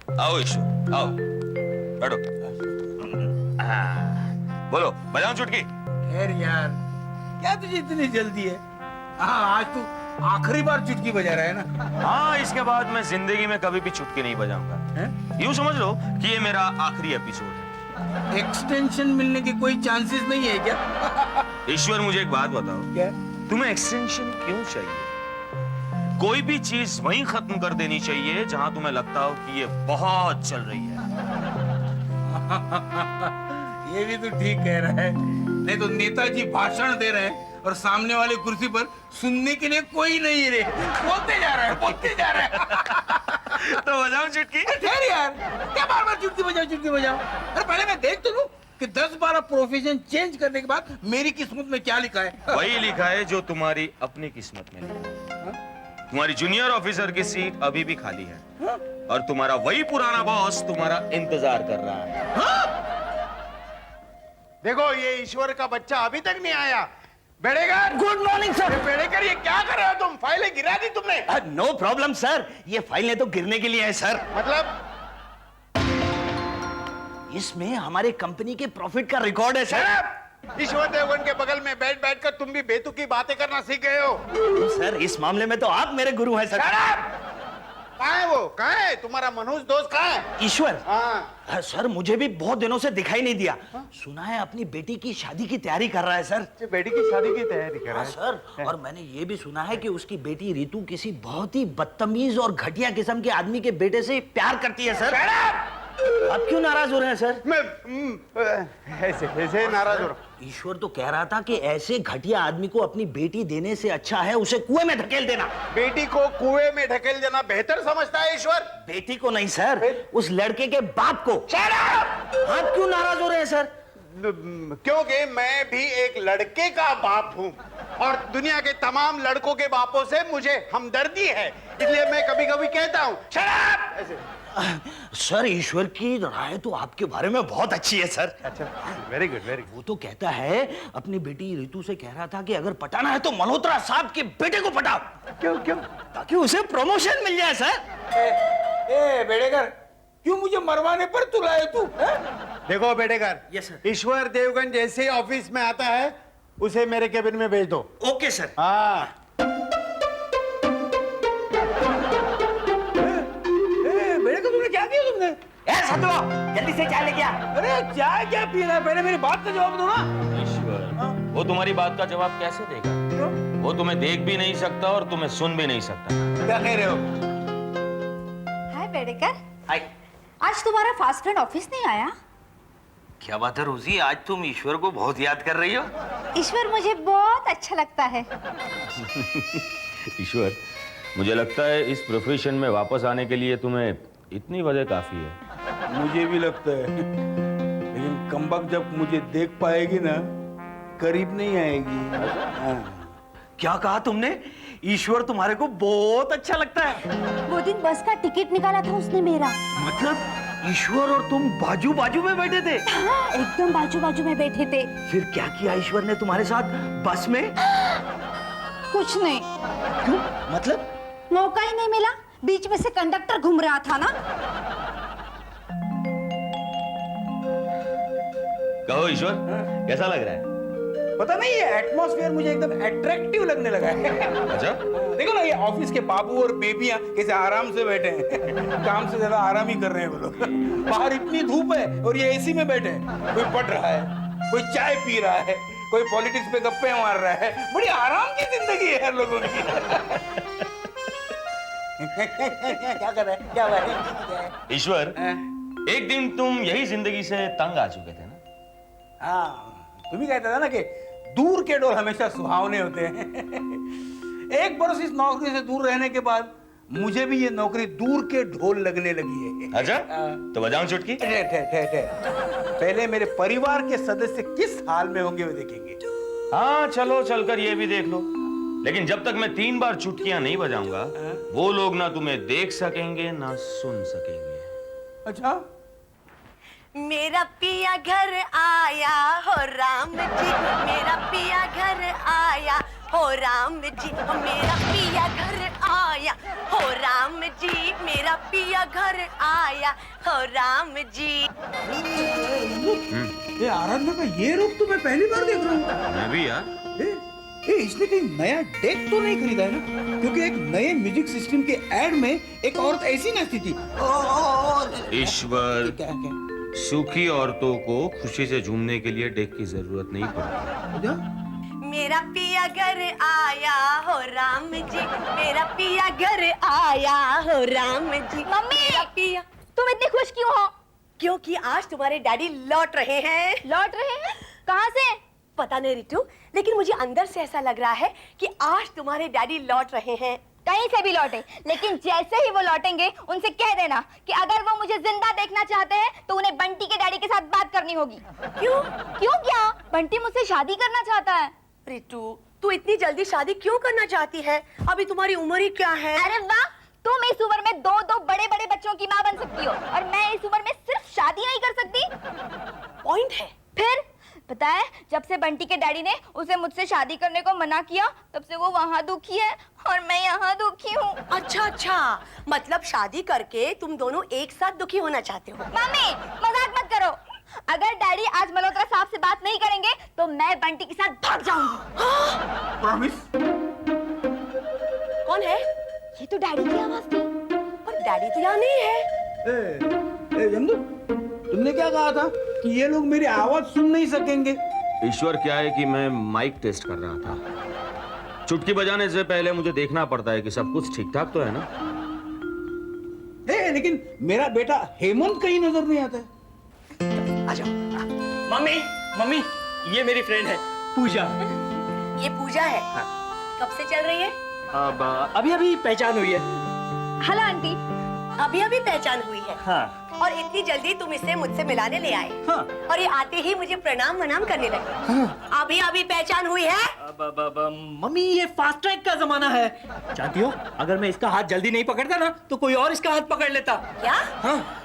आओ ईश्वर, आओ बैठो। बोलो, बजाऊं चुटकी? खैर यार, क्या तुझे इतनी जल्दी है? हाँ, आज तू आखिरी बार चुटकी बजा रहा है ना? हाँ, इसके बाद मैं जिंदगी में कभी भी चुटकी नहीं बजाऊंगा। यूं समझ लो कि ये मेरा आखिरी एपिसोड है। एक्सटेंशन मिलने की कोई चांसेस नहीं है क्या? ईश्वर, मुझे एक बात बताओ, क्या? तुम्हें एक्सटेंशन क्यों चाहिए? कोई भी चीज वहीं खत्म कर देनी चाहिए जहां तुम्हें लगता हो कि ये बहुत चल रही है। ये भी तो ठीक कह रहा है। नहीं तो नेताजी भाषण दे रहे हैं और सामने वाले कुर्सी पर सुनने के लिए कोई नहीं रे, बोलते जा रहा है, बोलते जा रहा है। तो बजाऊं चुटकी? खैर यार, क्या बार बार चुटकी बजाओ। अरे पहले मैं देख तो लूं कि 10-12 प्रोफेशन चेंज करने के बाद मेरी किस्मत में क्या लिखा है। वही लिखा है जो तुम्हारी अपनी किस्मत में लिखा है। तुम्हारी जूनियर ऑफिसर की सीट अभी भी खाली है और तुम्हारा वही पुराना बॉस तुम्हारा इंतजार कर रहा है। देखो, ये ईश्वर का बच्चा अभी तक नहीं आया। Bedekar, good morning sir. Bedekar, ये क्या कर रहे हो तुम? फाइलें गिरा दी तुमने? नो प्रॉब्लम सर, ये फाइलें तो गिरने के लिए है सर। मतलब? इसमें हमारे कंपनी के प्रॉफिट का रिकॉर्ड है सर। ईश्वर देवगन के बगल में बैठ बैठ कर तुम भी बेतुकी बातें करना सीख गए हो। सर, इस मामले में तो आप मेरे गुरु हैं सर। कहाँ है वो? कहाँ है तुम्हारा मनोज दोस्त? कहाँ है ईश्वर? हाँ। सर, मुझे भी बहुत दिनों से दिखाई नहीं दिया। सुना है अपनी बेटी की शादी की तैयारी कर रहा है सर। बेटी की शादी की तैयारी कर रहा हाँ है? सर, और मैंने ये भी सुना है कि उसकी बेटी रितु किसी बहुत ही बदतमीज और घटिया किस्म के आदमी के बेटे से प्यार करती है सर। आप क्यों नाराज हो रहे हैं सर? मैं ऐसे नाराज हो रहा हूँ। ईश्वर तो कह रहा था कि ऐसे घटिया आदमी को अपनी बेटी देने से अच्छा है उसे कुएं में धकेल देना। बेटी को कुएं में ढकेल देना बेहतर समझता है ईश्वर? बेटी को नहीं सर, उस लड़के के बाप को। आप क्यों नाराज हो रहे हैं सर? क्योंकि मैं भी एक लड़के का बाप हूँ और दुनिया के तमाम लड़कों के बापों से मुझे हमदर्दी है, इसलिए मैं कभी कभी कहता हूँ ऐसे। सर, ईश्वर की राय तो आपके बारे में बहुत अच्छी है सर। अच्छा, वेरी गुड, वेरी वो तो कहता है, अपनी बेटी रितु से कह रहा था कि अगर पटाना है तो मल्होत्रा साहब के बेटे को पटाओ। क्यों? ताकि उसे प्रमोशन मिल जाए सर। ए बेड़ेकर, क्यों मुझे मरवाने पर तुलाए तू? देखो बेटेकर, यस सर। ईश्वर देवगन जैसे ही ऑफिस में आता है उसे मेरे केबिन में भेज दो। Okay sir. हाँ। बेड़ेकर, तुमने क्या किया तुमने? जल्दी से चाय लेके आ। अरे चाय क्या पी रहा है? पहले मेरी बात का जवाब दो ना। ईश्वर, वो तुम्हारी बात का जवाब कैसे देगा? क्यों? वो तुम्हें देख भी नहीं सकता और तुम्हें सुन भी नहीं सकता। क्या कह रहे हो? हाय बेड़ेकर, हाय। आज तुम्हारा फास्ट फ्रेंड ऑफिस नहीं आया? क्या बात है रोजी, आज तुम ईश्वर को बहुत याद कर रही हो। ईश्वर मुझे बहुत अच्छा लगता है। ईश्वर, मुझे लगता है इस प्रोफेशन में वापस आने के लिए तुम्हें इतनी वजह काफी है। मुझे भी लगता है, लेकिन कमबख्त जब मुझे देख पाएगी ना, करीब नहीं आएगी। हाँ। क्या कहा तुमने? ईश्वर तुम्हारे को बहुत अच्छा लगता है? वो दिन बस का टिकट निकाला था उसने मेरा। मतलब ईश्वर और तुम बाजू बाजू में बैठे थे? हाँ, एकदम बाजू बाजू में बैठे थे। फिर क्या किया ईश्वर ने तुम्हारे साथ बस में? कुछ नहीं। क्यों? मतलब? मौका ही नहीं मिला, बीच में से कंडक्टर घूम रहा था ना। कहो ईश्वर, कैसा लग रहा है? पता नहीं, ये एटमॉस्फेयर मुझे एकदम अट्रैक्टिव लगने लगा है। अच्छा? देखो ना, ये ऑफिस के बाबू और बेबियां कैसे आराम से बैठे हैं। काम से ज्यादा आराम ही कर रहे हैं वो लोग। बाहर इतनी धूप है और ये एसी में बैठे हैं। कोई पढ़ रहा है, कोई चाय पी रहा है, कोई पॉलिटिक्स पे गप्पे मार रहा है। बड़ी आराम की जिंदगी है लोगों की। क्या कर रहा है? क्या हुआ है? ईश्वर, एक दिन तुम यही जिंदगी से तंग आ चुके थे ना? हाँ, तुम ही कहता था ना कि दूर के डोर हमेशा सुहावने होते हैं। एक बरस इस नौकरी से दूर रहने के बाद मुझे भी ये नौकरी दूर के ढोल लगने लगी है। अच्छा? तो बजाऊं चुटकी? पहले मेरे परिवार के सदस्य किस हाल में होंगे वो देखेंगे। हाँ चलो, चलकर ये भी देख लो। लेकिन जब तक मैं 3 बार चुटकियां नहीं बजाऊंगा, वो लोग ना तुम्हें देख सकेंगे ना सुन सकेंगे। अच्छा? मेरा पिया घर आया हो राम जी, मेरा पिया घर आया हो राम जी, मेरा पिया घर आया आया हो राम जी, मेरा पिया घर आया हो राम जी। ये आराधना का ये रूप तो मैं पहली बार देख रहा हूँ। मैं भी यार। इसने कहीं नया डेक तो नहीं खरीदा है ना? क्योंकि एक नए म्यूजिक सिस्टम के एड में एक औरत ऐसी नाचती थी। ईश्वर, क्या क्या? सूखी औरतों को खुशी से झूमने के लिए डेक की जरूरत नहीं पड़ती। क्या? मेरा पिया घर आया हो राम जी, मेरा पिया घर आया हो राम जी। मम्मी! मेरा पिया। तुम इतनी खुश क्यों हो? क्योंकि आज तुम्हारे डैडी लौट रहे हैं। लौट रहे हैं? कहाँ से? पता नहीं रितु, लेकिन मुझे अंदर से ऐसा लग रहा है कि आज तुम्हारे डैडी लौट रहे हैं। कहीं से भी लौटे, लेकिन जैसे ही वो लौटेंगे उनसे कह देना कि अगर वो मुझे जिंदा देखना चाहते हैं तो उन्हें बंटी के डैडी के साथ बात करनी होगी। क्यों? क्यों क्या? बंटी मुझसे शादी करना चाहता है। रितु, तू इतनी जल्दी शादी क्यों करना चाहती है? अभी तुम्हारी उम्र ही क्या है? अरे वाह, तुम इस उम्र में दो दो बड़े बड़े बच्चों की माँ बन सकती हो और मैं इस उम्र में सिर्फ शादी नहीं कर सकती। पॉइंट है। फिर पता है, जब से बंटी के डैडी ने उसे मुझसे शादी करने को मना किया तब से वो वहाँ दुखी है और मैं यहाँ दुखी हूँ। अच्छा अच्छा, मतलब शादी करके तुम दोनों एक साथ दुखी होना चाहते हो? मम्मी, मजाक मत करो। अगर डैडी आज मल्होत्रा साहब से बात नहीं करेंगे तो मैं बंटी के साथ भाग जाऊंगी। प्रॉमिस? कौन है? ये तो डैडी की आवाज थी। पर डैडी तो यहाँ नहीं है। जमदू, तुमने क्या कहा था कि ये लोग मेरी आवाज सुन नहीं सकेंगे? ईश्वर, क्या है कि मैं माइक टेस्ट कर रहा था। चुटकी बजाने से पहले मुझे देखना पड़ता है कि सब कुछ ठीक ठाक तो है ना। लेकिन मेरा बेटा हेमंत कहीं नजर नहीं आता है। आ जाओ। मम्मी, मम्मी, ये मेरी फ्रेंड है पूजा। ये पूजा है? कब से चल रही है? अब अभी अभी पहचान हुई है। Hello aunty. अभी अभी पहचान हुई है? हाँ। और इतनी जल्दी तुम इसे मुझसे मिलाने ले आए? हाँ। और ये आते ही मुझे प्रणाम वनाम करने लगे। हाँ। अभी अभी पहचान हुई है? मम्मी, ये फास्ट ट्रैक का जमाना है। जानती हो, अगर मैं इसका हाथ जल्दी नहीं पकड़ता ना तो कोई और इसका हाथ पकड़ लेता। क्या? हाँ।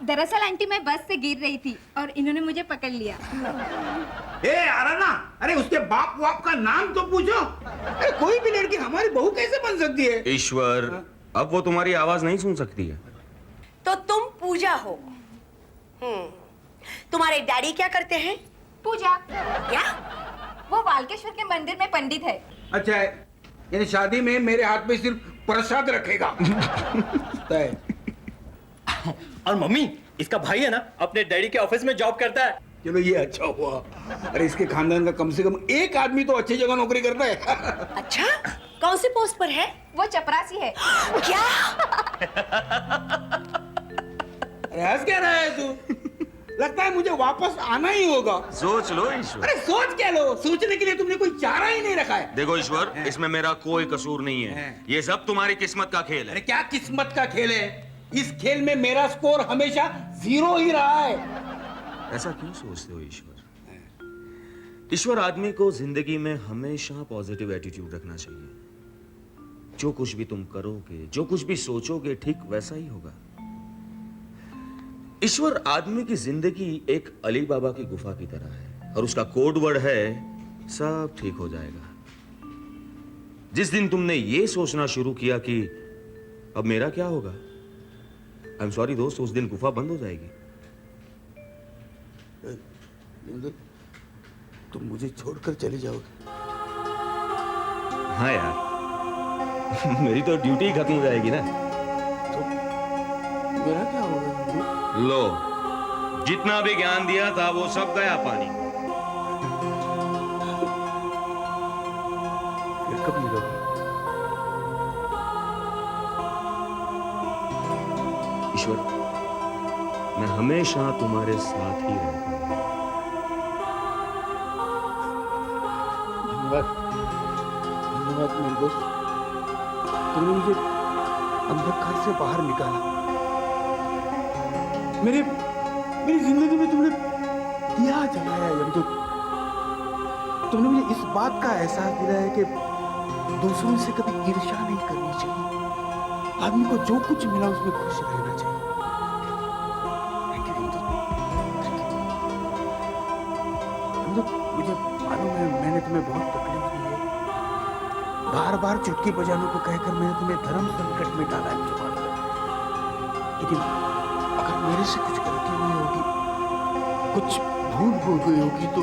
दरअसल आंटी मैं बस से गिर रही थी और इन्होंने मुझे पकड़ लिया। आराधना, अरे उसके बाप वाप का नाम तो पूछो। अरे कोई भी लड़की हमारी बहू कैसे बन सकती है? ईश्वर, अब वो तुम्हारी आवाज नहीं सुन सकती है। तो तुम पूजा हो। तुम्हारे डैडी क्या करते हैं? पूजा। क्या? वो बालकेश्वर के मंदिर में पंडित है। अच्छा है, यानी शादी में मेरे हाथ में सिर्फ प्रसाद रखेगा। तय। और मम्मी, इसका भाई है ना, अपने डैडी के ऑफिस में जॉब करता है। चलो ये अच्छा हुआ। अरे इसके खानदान का कम से कम एक आदमी तो अच्छी जगह नौकरी करता है। अच्छा, कौन सी पोस्ट पर है? वो चपरासी है। क्या? अरे हंस क्या रहा है तू? लगता है मुझे वापस आना ही होगा। सोच लो ईश्वर। अरे सोच क्या लो, सोचने के लिए तुमने कोई चारा ही नहीं रखा है। देखो ईश्वर, इसमें मेरा कोई कसूर नहीं है। ये सब तुम्हारी किस्मत का खेल अरे है। क्या किस्मत का खेल है? इस खेल में मेरा स्कोर हमेशा 0 ही रहा है। ऐसा क्यों सोचते हो ईश्वर? ईश्वर, आदमी को जिंदगी में हमेशा पॉजिटिव एटीट्यूड रखना चाहिए। जो कुछ भी तुम करोगे, जो कुछ भी सोचोगे, ठीक वैसा ही होगा। ईश्वर, आदमी की जिंदगी एक अली बाबा की गुफा की तरह है और उसका कोड वर्ड है सब ठीक हो जाएगा। जिस दिन तुमने ये सोचना शुरू किया कि अब मेरा क्या होगा, आई एम सॉरी दोस्त, उस दिन गुफा बंद हो जाएगी। तुम मुझे छोड़कर चले जाओगे? हाँ यार, मेरी तो ड्यूटी खत्म हो जाएगी ना। तो मेरा क्या होगा? लो, जितना भी ज्ञान दिया था वो सब गया पानी। फिर कब मिलोगे? ईश्वर, मैं हमेशा तुम्हारे साथ ही रहूंगा। धन्यवाद, धन्यवाद मेरे दोस्त। तुमने मुझे अंधकार से बाहर निकाला। मेरी जिंदगी में तुमने दिया जलाया यमदूत। तुमने मुझे इस बात का एहसास दिलाया कि दूसरों से कभी ईर्ष्या नहीं करनी चाहिए। आदमी को जो कुछ मिला उसमें खुश रहना चाहिए। Thank you, यमदूत। Thank you। यमदूत, मुझे मालूम है मैंने तुम्हें बहुत तकलीफ दी है, बार बार चुटकी बजाने को कहकर मैंने तुम्हें धर्म संकट में डाला है तुम्हारे, लेकिन अगर मेरे से कुछ गलती हुई होगी, कुछ भूल हो गई होगी, तो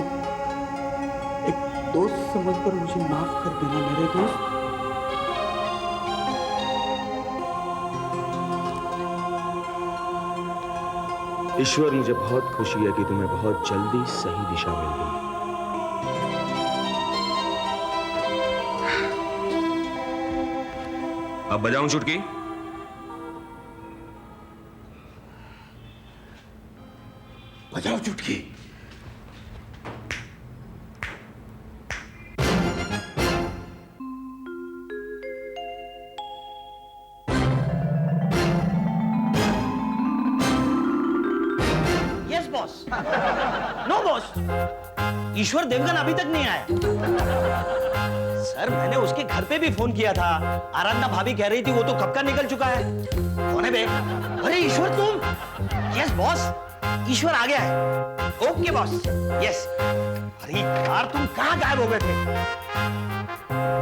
एक दोस्त समझकर मुझे माफ कर देना मेरे दोस्त। ईश्वर, मुझे बहुत खुशी है कि तुम्हें बहुत जल्दी सही दिशा मिल गई। अब बजाऊं चुटकी? बजाओ चुटकी। Yes boss. नो बॉस, ईश्वर देवगन अभी तक नहीं आया। सर, मैंने उसके घर पे भी फोन किया था। आराधना भाभी कह रही थी वो तो कब का निकल चुका है। कौन है बे? अरे ईश्वर तुम? यस बॉस, ईश्वर आ गया है। Okay boss, yes. अरे यार, तुम कहाँ गायब हो गए थे?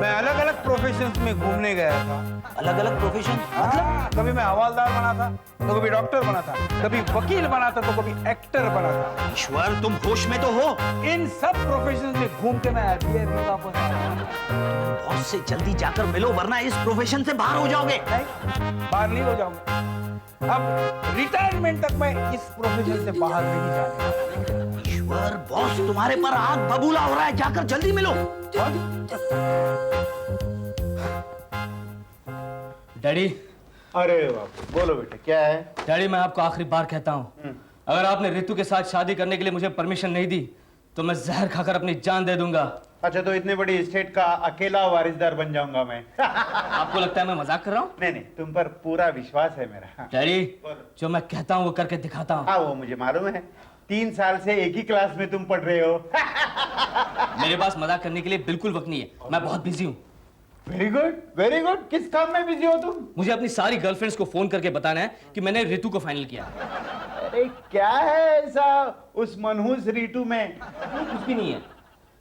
मैं अलग अलग प्रोफेशंस में घूमने गया था। अलग अलग प्रोफेशन? हाँ, कभी मैं हवालदार बना था, तो कभी डॉक्टर बना था, कभी वकील बना था, तो कभी एक्टर बना था। ईश्वर, तुम होश में तो हो? इन सब प्रोफेशंस में घूम के मैं अभी वापस आया। बॉस से जल्दी जाकर मिलो, वरना इस प्रोफेशन से बाहर हो जाओगे। नहीं, बाहर नहीं हो जाऊंगा। अब रिटायरमेंट तक मैं इस प्रोफेशन से बाहर नहीं जाने। ईश्वर, बॉस तुम्हारे पर आग बबूला हो रहा है, जाकर जल्दी मिलो। डैडी, अरे बाबू, बोलो बेटा, क्या है? डैडी मैं आपको आखिरी बार कहता हूँ, अगर आपने रितु के साथ शादी करने के लिए मुझे परमिशन नहीं दी तो मैं जहर खाकर अपनी जान दे दूंगा। अच्छा, तो इतनी बड़ी स्टेट का अकेला वारिसदार बन जाऊंगा मैं। आपको लगता है मैं मजाक कर रहा हूँ? नहीं नहीं, तुम पर पूरा विश्वास है मेरा। डैडी, जो मैं कहता हूँ वो करके दिखाता हूँ। हाँ, वो मुझे मालूम है। 3 साल से एक ही क्लास में तुम पढ़ रहे हो। मेरे पास मजाक करने के लिए बिल्कुल वक्त नहीं है, मैं बहुत बिजी हूँ। Very good, very good. किस काम में बिजी हो तुम? मुझे अपनी सारी गर्लफ्रेंड्स को फोन करके बताना है कि मैंने रितु को फाइनल किया। अरे क्या है ऐसा उस मनहूस रीतू में? कुछ भी नहीं है,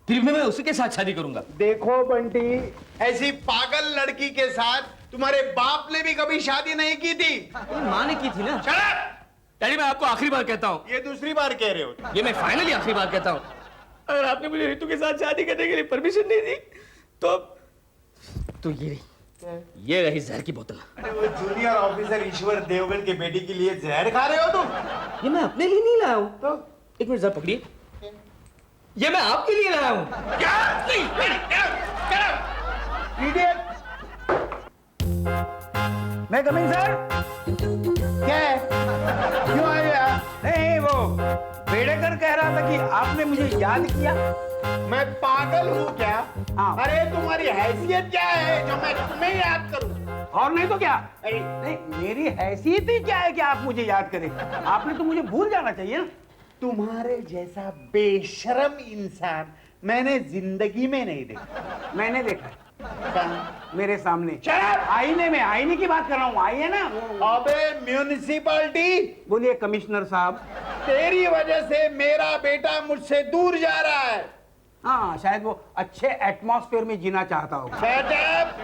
फिर भी मैं उसी के साथ शादी करूंगा। देखो बंटी, ऐसी पागल लड़की के साथ तुम्हारे बाप ने भी कभी शादी नहीं की थी। माँ ने की थी ना। Shut up! डैडी, मैं आपको आखिरी बार कहता हूँ, ये दूसरी बार कह रहे हो। ये मैं फाइनली आखिरी बार कहता हूँ, अगर आपने मुझे रितु के साथ शादी करने के लिए परमिशन नहीं दी तो ये रही जहर की बोतल। अरे वो जूनियर ऑफिसर ईश्वर देवगन के बेटी के लिए जहर खा रहे हो तुम? ये मैं अपने लिए नहीं लाया हूँ। तो एक मिनट जरा पकड़िए, ये मैं आपके लिए लाया हूँ। इडियट! मैं कमिंग सर? क्या है? क्यों आए आप? नहीं, वो बेड़ेकर कह रहा था कि आपने मुझे याद किया। मैं पागल हूँ क्या? हाँ। अरे तुम्हारी हैसियत क्या है जो मैं तुम्हें याद करूँ? और नहीं तो क्या? अरे नहीं, मेरी हैसियत ही क्या है कि आप मुझे याद करें? आपने तो मुझे भूल जाना चाहिए ना। तुम्हारे जैसा बेशरम इंसान मैंने जिंदगी में नहीं देखा। मैंने देखा कहाँ? मेरे सामने आईने में। आईने की बात कर रहा हूँ, आई है ना? अबे म्यूनिसिपैलिटी! बोलिए कमिश्नर साहब। तेरी वजह से मेरा बेटा मुझसे दूर जा रहा है। हाँ, शायद वो अच्छे एटमॉस्फेयर में जीना चाहता होगा। Shut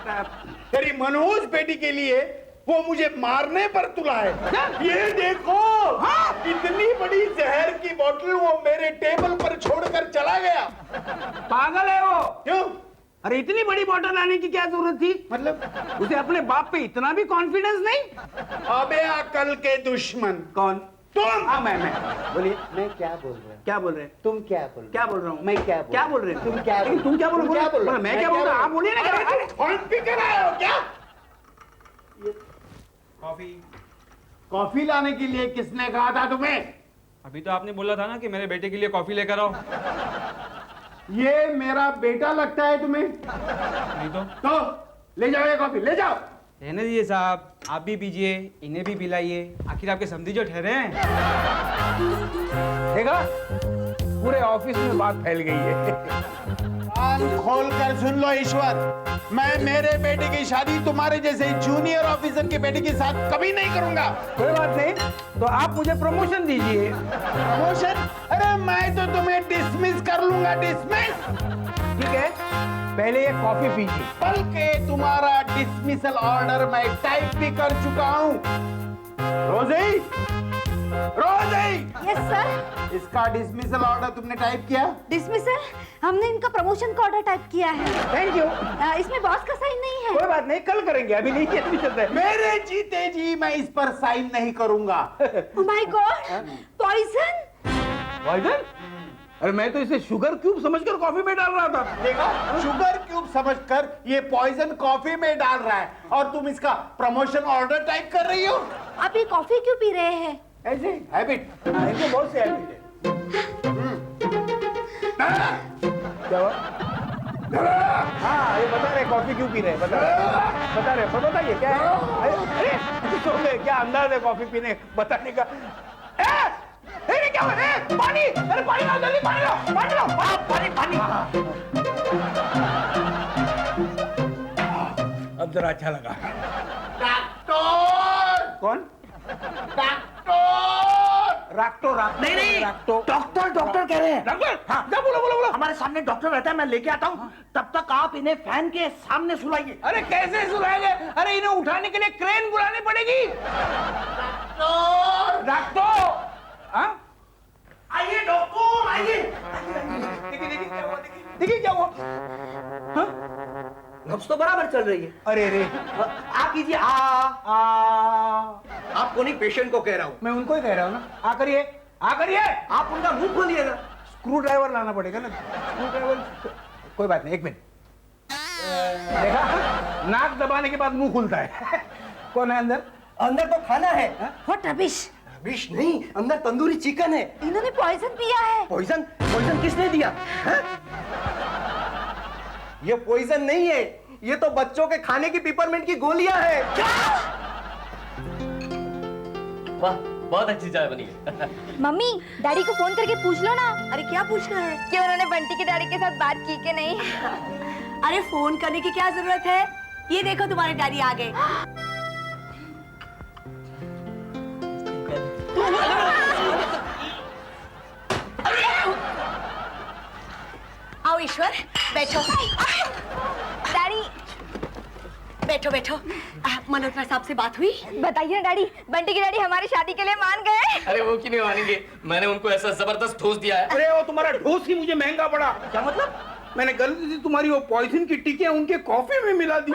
up! तेरी मनहूस बेटी के लिए वो मुझे मारने पर तुला है। ये देखो, हाँ, इतनी बड़ी जहर की बोतल वो मेरे टेबल पर छोड़कर चला गया। पागल है वो। क्यों? अरे इतनी बड़ी बोतल लाने की क्या जरूरत थी? मतलब उसे अपने बाप पे इतना भी कॉन्फिडेंस नहीं? अबे अकल के दुश्मन! कौन? तुम! हाँ, मैं बोलिए। मैं क्या बोल रहा हूँ? क्या बोल रहे हैं? तुम क्या बोल रहे हो? क्या बोल रहा हूँ? मैं क्या क्या बोल रहे हैं? तुम क्या लेकिन तुम क्या बोल रहे हो? रहे हो? मैं क्या बोल रहा हूँ? आप बोलिए ना। अरे, फोन पे कर आए हो क्या? कॉफी लाने के लिए किसने कहा था तुम्हें? अभी तो आपने बोला था ना कि मेरे बेटे के लिए कॉफी लेकर आओ। ये मेरा बेटा लगता है तुम्हें? नहीं तो ले जाओ ये कॉफी, ले जाओ। रहने दीजिए साहब, आप भी पीजिए, इन्हें भी पिलाइए, आखिर आपके समधी जो ठहरे हैं। देखा, पूरे ऑफिस में बात फैल गई है। कान खोल कर सुन लो ईश्वर, मैं मेरे बेटे की शादी तुम्हारे जैसे जूनियर ऑफिसर के बेटे के साथ कभी नहीं करूंगा। कोई बात नहीं, तो आप मुझे प्रमोशन दीजिए। प्रमोशन? अरे मैं तो तुम्हें डिसमिस कर लूंगा, डिसमिस। ठीक है, पहले ये कॉफी पीजिए। बल्कि तुम्हारा डिसमिसल ऑर्डर मैं टाइप भी कर चुका हूँ। रोजी, रोजी, यस सर। इसका डिसमिसल ऑर्डर तुमने टाइप किया? डिसमिसल? हमने इनका प्रमोशन का ऑर्डर टाइप किया है। Thank you. इसमें बॉस का साइन नहीं है। कोई बात नहीं, कल करेंगे, अभी नहीं किया भी चलता है। मेरे जीते जी मैं इस पर साइन नहीं करूंगा। Oh my God, poison. Poison? अरे मैं तो इसे शुगर क्यूब समझकर कॉफी में डाल रहा था। देखा, शुगर क्यूब समझकर ये पॉइजन कॉफी में डाल रहा है और तुम इसका प्रमोशन ऑर्डर टाइप कर रही हो। आप ये कॉफी क्यों पी रहे हैं? ऐसे हैबिट, इनके बहुत से हैबिट है। क्या हुआ? हाँ, ये बता रहे कॉफी क्यों पी रहे हैं, बता रहे, बताइए क्या है? अरे सो गए क्या? अंदाज है कॉफी पीने बताने का। अरे क्या हुआ? पानी, अरे पानी लाओ, जल्दी पानी लाओ, पानी लाओ, पानी। अब जरा अच्छा लगा। डॉक्टर! कौन? डॉक्टर! राक्टो। नहीं, डॉक्टर कह रहे हैं। डॉक्टर, हाँ, जा बोलो। हमारे सामने डॉक्टर रहता है, मैं लेके आता हूँ। तब तक आप इन्हें फैन के सामने सुलाइए। अरे कैसे सुलाएंगे? अरे इन्हें उठाने के लिए क्रेन बुलानी पड़ेगी। डॉक्टर! हाँ? आइए डॉक्टर, आइए। देखिए क्या हुआ? हाँ? नब्ज तो बराबर चल रही है। अरे आप कीजिए आ। आपको नहीं, पेशेंट को कह रहा हूँ। मैं उनको ही कह रहा हूँ ना, आ करिए। आप उनका मुंह खोलिएगा। स्क्रू ड्राइवर लाना पड़ेगा ना, स्क्रू ड्राइवर। कोई बात नहीं, एक मिनट। देखा, नाक दबाने के बाद मुंह खुलता है। कौन है अंदर? अंदर तो खाना है। What rubbish. विष नहीं, अंदर तंदूरी चिकन है। इन्होंने पॉइजन पिया है। पॉइजन? पॉइजन किसने दिया है? ये पॉइजन नहीं है, ये तो बच्चों के खाने की पिपरमिंट की गोलियां हैं। वाह, बहुत अच्छी चाय बनी है। मम्मी, डैडी को फोन करके पूछ लो ना अरे क्या पूछना है? कि उन्होंने बंटी के डैडी के साथ बात की कि नहीं। अरे फोन करने की क्या जरूरत है? ये देखो तुम्हारे डैडी आ गए। आओ ईश्वर, बैठो। डैडी, बैठो। मल्होत्रा साहब से बात हुई? बताइए ना डैडी, बंटी के डैडी हमारी शादी के लिए मान गए। अरे वो क्यों नहीं मानेंगे, मैंने उनको ऐसा जबरदस्त ठोस दिया है। अरे वो तुम्हारा ढोस ही मुझे महंगा पड़ा। क्या मतलब? मैंने गलती से तुम्हारी वो पॉइजन की टिकियां उनके कॉफी में मिला दी।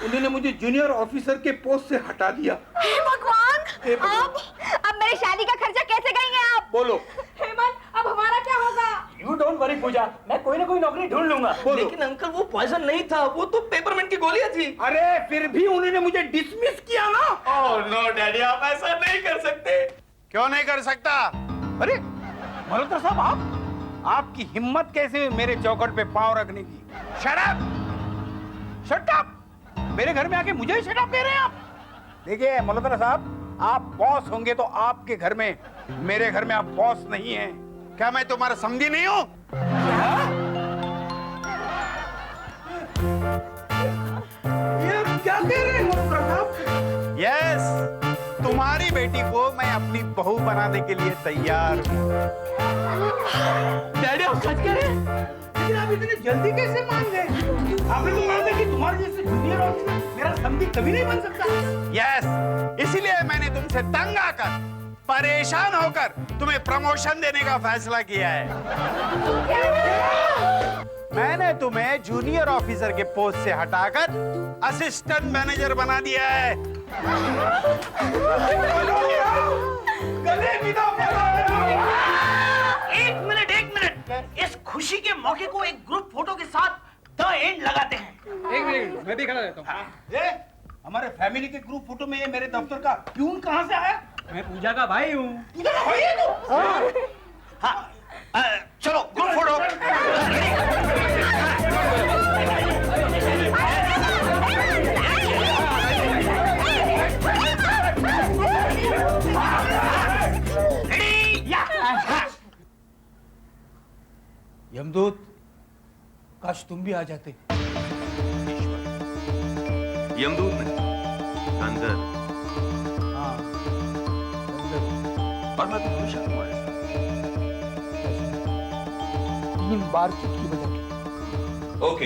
उन्होंने मुझे जूनियर ऑफिसर के पोस्ट से हटा दिया। हे भगवान! अब मेरी शादी का खर्चा कैसे करेंगे आप? बोलो। हेमंत, अब हमारा क्या होगा? यू डोंट वरी पूजा, मैं कोई ना कोई नौकरी ढूंढ लूंगा। बोलो। लेकिन अंकल वो पॉइजन नहीं था, वो तो पेपरमिंट की गोलियां थी। अरे फिर भी उन्होंने मुझे डिसमिस किया ना। ओह नो डैडी, आप ऐसा नहीं कर सकते। क्यों नहीं कर सकता? अरे मल्होत्रा साहब, आपकी हिम्मत कैसे हुई मेरे चौखट पे पांव रखने की? Shut up! मेरे घर में आके मुझे ही शट अप कह रहे हैं आप? देखिए मल्होत्रा साहब, आप बॉस होंगे तो आपके घर में, मेरे घर में आप बॉस नहीं हैं। क्या मैं तुम्हारा समझी नहीं हूँ? ये क्या कह रहे हैं मल्होत्रा साहब? यस, तुम्हारी बेटी को मैं अपनी बहू बनाने के लिए तैयार हूँ। डैडी आप सच कह रहे हैं? लेकिन आप इतने जल्दी कैसे मान गए? आपने तो कहा था कि तुम्हारे जैसे जूनियर ऑफिसर मेरा समधी कभी नहीं बन सकता। यस, इसीलिए मैंने तुमसे तंग आकर, परेशान होकर तुम्हें प्रमोशन देने का फैसला किया है। मैंने तुम्हें जूनियर ऑफिसर के पोस्ट से हटाकर असिस्टेंट मैनेजर बना दिया है। गले मिला। एक मिनट, इस खुशी के मौके को एक ग्रुप फोटो के साथ द एंड लगाते हैं। एक मिनट, मैं भी खड़ा रहता हूँ। ये हमारे फैमिली के ग्रुप फोटो में ये मेरे दफ्तर का प्यून कहाँ से आया? मैं पूजा का भाई हूँ। चलो ग्रुप फोटो। यमदूत, काश तुम भी आ जाते। यमदूत नहीं, अंदर। हाँ, और मैं तो हमेशा तुम्हारे साथ। 3 बार चुटकी बजा के ओके